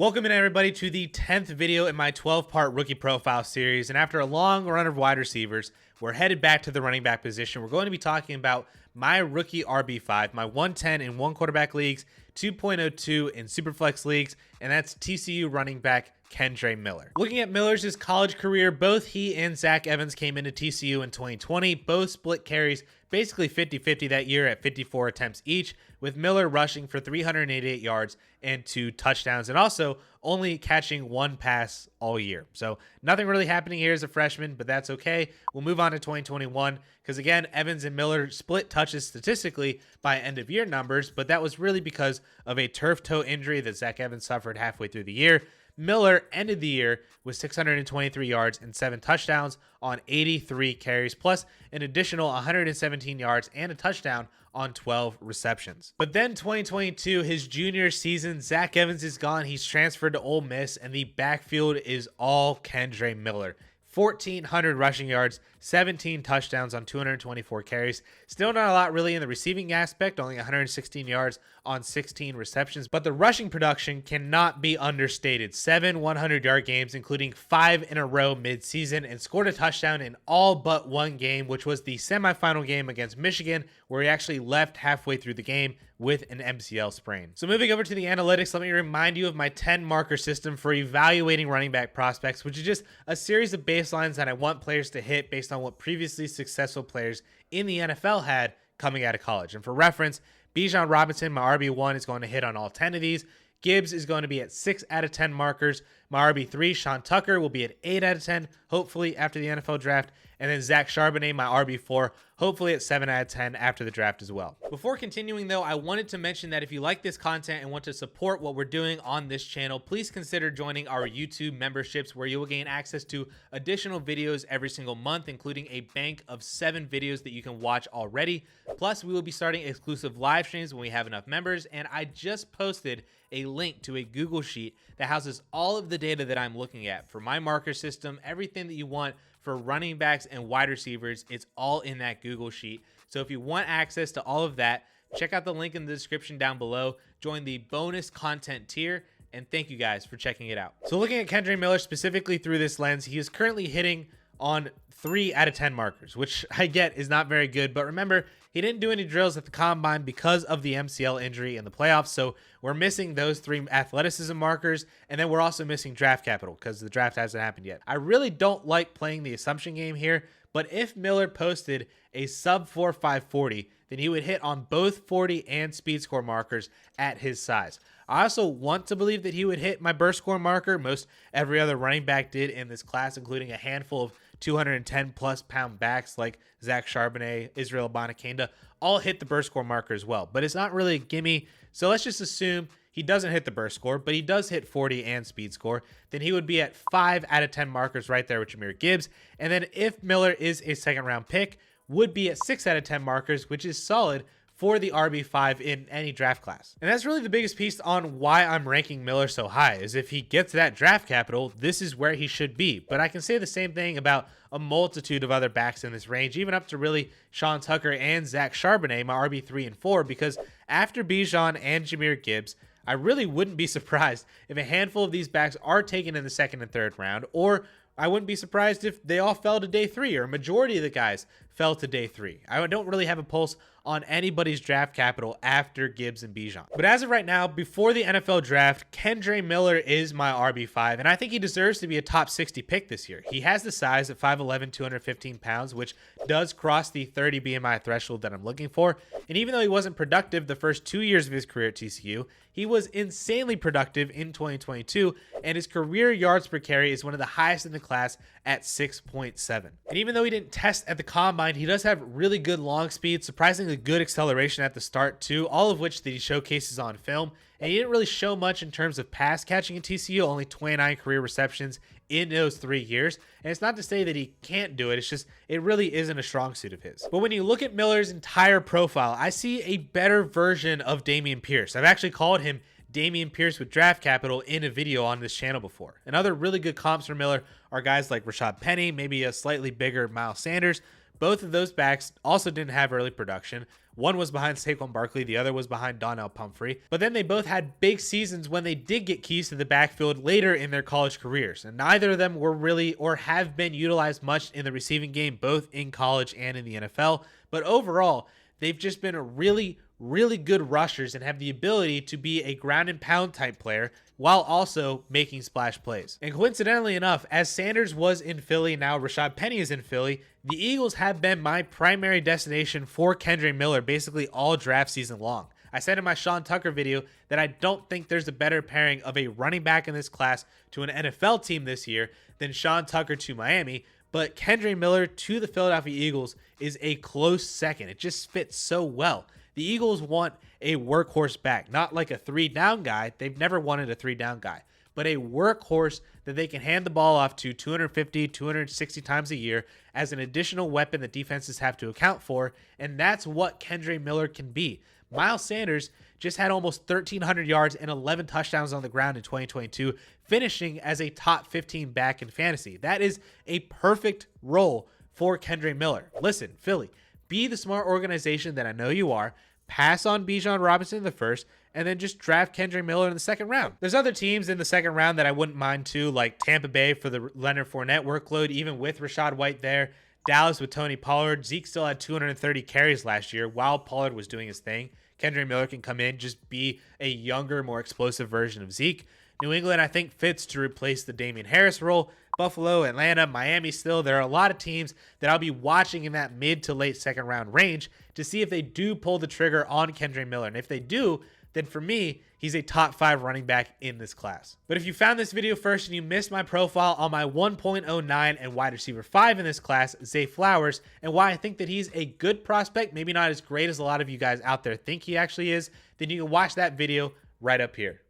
Welcome in everybody to the 10th video in my 12-part rookie profile series. And after a long run of wide receivers, we're headed back to the running back position. We're going to be talking about my rookie RB5, my 110 in one quarterback leagues, 2.02 in superflex leagues, and that's TCU running back Kendre Miller. Looking at Miller's college career, both he and Zach Evans came into TCU in 2020. Both split carries basically 50-50 that year at 54 attempts each, with Miller rushing for 388 yards and 2 touchdowns, and also only catching 1 pass all year. So nothing really happening here as a freshman, but that's okay. We'll move on to 2021 because, again, Evans and Miller split touches statistically by end-of-year numbers, but that was really because of a turf toe injury that Zach Evans suffered halfway through the year. Miller ended the year with 623 yards and 7 touchdowns on 83 carries, plus an additional 117 yards and a touchdown on 12 receptions. But then 2022, his junior season, Zach Evans is gone. He's transferred to Ole Miss, and the backfield is all Kendre Miller. 1,400 rushing yards, 17 touchdowns on 224 carries. Still not a lot really in the receiving aspect, only 116 yards on 16 receptions. But the rushing production cannot be understated. 7 100-yard games, including 5 in a row mid-season, and scored a touchdown in all but one game, which was the semifinal game against Michigan, where he actually left halfway through the game with an MCL sprain. So moving over to the analytics, let me remind you of my 10 marker system for evaluating running back prospects, which is just a series of baselines that I want players to hit based on what previously successful players in the NFL had coming out of college. And for reference, Bijan Robinson, my RB1, is going to hit on all 10 of these. Gibbs is going to be at 6 out of 10 markers. My RB3, Sean Tucker, will be at 8 out of 10, hopefully after the NFL draft. And then Zach Charbonnet, my RB4, hopefully at 7 out of 10 after the draft as well. Before continuing though, I wanted to mention that if you like this content and want to support what we're doing on this channel, please consider joining our YouTube memberships, where you will gain access to additional videos every single month, including a bank of 7 videos that you can watch already. Plus, we will be starting exclusive live streams when we have enough members, and I just posted a link to a Google Sheet that houses all of the data that I'm looking at for my marker system, everything that you want for running backs and wide receivers. It's all in that Google Sheet. So if you want access to all of that, check out the link in the description down below. Join the bonus content tier, and thank you guys for checking it out. So looking at Kendre Miller specifically through this lens, he is currently hitting on 3 out of 10 markers, which I get is not very good. But remember, he didn't do any drills at the combine because of the MCL injury in the playoffs. So we're missing those 3 athleticism markers. And then we're also missing draft capital because the draft hasn't happened yet. I really don't like playing the assumption game here, but if Miller posted a sub 4.540, then he would hit on both 40 and speed score markers at his size. I also want to believe that he would hit my burst score marker. Most every other running back did in this class, including a handful of 210 plus pound backs like Zach Charbonnet, Israel Abanikanda, all hit the burst score marker as well. But it's not really a gimme. So let's just assume he doesn't hit the burst score, but he does hit 40 and speed score. Then he would be at 5 out of 10 markers right there with Jahmyr Gibbs. And then if Miller is a second round pick, would be at 6 out of 10 markers, which is solid for the RB5 in any draft class. And that's really the biggest piece on why I'm ranking Miller so high, is if he gets that draft capital, this is where he should be. But I can say the same thing about a multitude of other backs in this range, even up to really Sean Tucker and Zach Charbonnet, my RB3 and 4, because after Bijan and Jahmyr Gibbs, I really wouldn't be surprised if a handful of these backs are taken in the 2nd and 3rd round, or I wouldn't be surprised if they all fell to day 3, or a majority of the guys fell to day 3. I don't really have a pulse on anybody's draft capital after Gibbs and Bijan. But as of right now, before the NFL draft, Kendre Miller is my RB5, and I think he deserves to be a top 60 pick this year. He has the size at 5'11", 215 pounds, which does cross the 30 BMI threshold that I'm looking for. And even though he wasn't productive the first 2 years of his career at TCU, he was insanely productive in 2022, and his career yards per carry is one of the highest in the class at 6.7. And even though he didn't test at the combine, he does have really good long speed, surprisingly good acceleration at the start too, all of which that he showcases on film. And he didn't really show much in terms of pass catching at TCU, only 29 career receptions in those 3 years. And it's not to say that he can't do it, it's just it really isn't a strong suit of his. But when you look at Miller's entire profile, I see a better version of Dameon Pierce. I've actually called him Dameon Pierce with draft capital in a video on this channel before. And other really good comps for Miller are guys like Rashad Penny, maybe a slightly bigger Miles Sanders. both of those backs also didn't have early production. One was behind Saquon Barkley, the other was behind Donnell Pumphrey. But then they both had big seasons when they did get keys to the backfield later in their college careers. And neither of them were really or have been utilized much in the receiving game, both in college and in the NFL. But overall, they've just been a really good rushers and have the ability to be a ground and pound type player while also making splash plays. And coincidentally enough, as Sanders was in Philly, now Rashad Penny is in Philly, the Eagles have been my primary destination for Kendre Miller basically all draft season long. I said in my Sean Tucker video that I don't think there's a better pairing of a running back in this class to an NFL team this year than Sean Tucker to Miami, but Kendre Miller to the Philadelphia Eagles is a close second. It just fits so well. The Eagles want a workhorse back, not like a 3-down guy. They've never wanted a 3-down guy, but a workhorse that they can hand the ball off to 250, 260 times a year as an additional weapon that defenses have to account for, and that's what Kendre Miller can be. Miles Sanders just had almost 1,300 yards and 11 touchdowns on the ground in 2022, finishing as a top 15 back in fantasy. That is a perfect role for Kendre Miller. Listen, Philly, be the smart organization that I know you are. Pass on Bijan Robinson in the first, and then just draft Kendre Miller in the second round. There's other teams in the second round that I wouldn't mind too, like Tampa Bay for the Leonard Fournette workload, even with Rachaad White there. Dallas with Tony Pollard. Zeke still had 230 carries last year while Pollard was doing his thing. Kendre Miller can come in, just be a younger, more explosive version of Zeke. New England, I think, fits to replace the Damian Harris role. Buffalo, Atlanta, Miami still. There are a lot of teams that I'll be watching in that mid to late second round range to see if they do pull the trigger on Kendre Miller. And if they do, then for me, he's a top 5 running back in this class. But if you found this video first and you missed my profile on my 1.09 and wide receiver 5 in this class, Zay Flowers, and why I think that he's a good prospect, maybe not as great as a lot of you guys out there think he actually is, then you can watch that video right up here.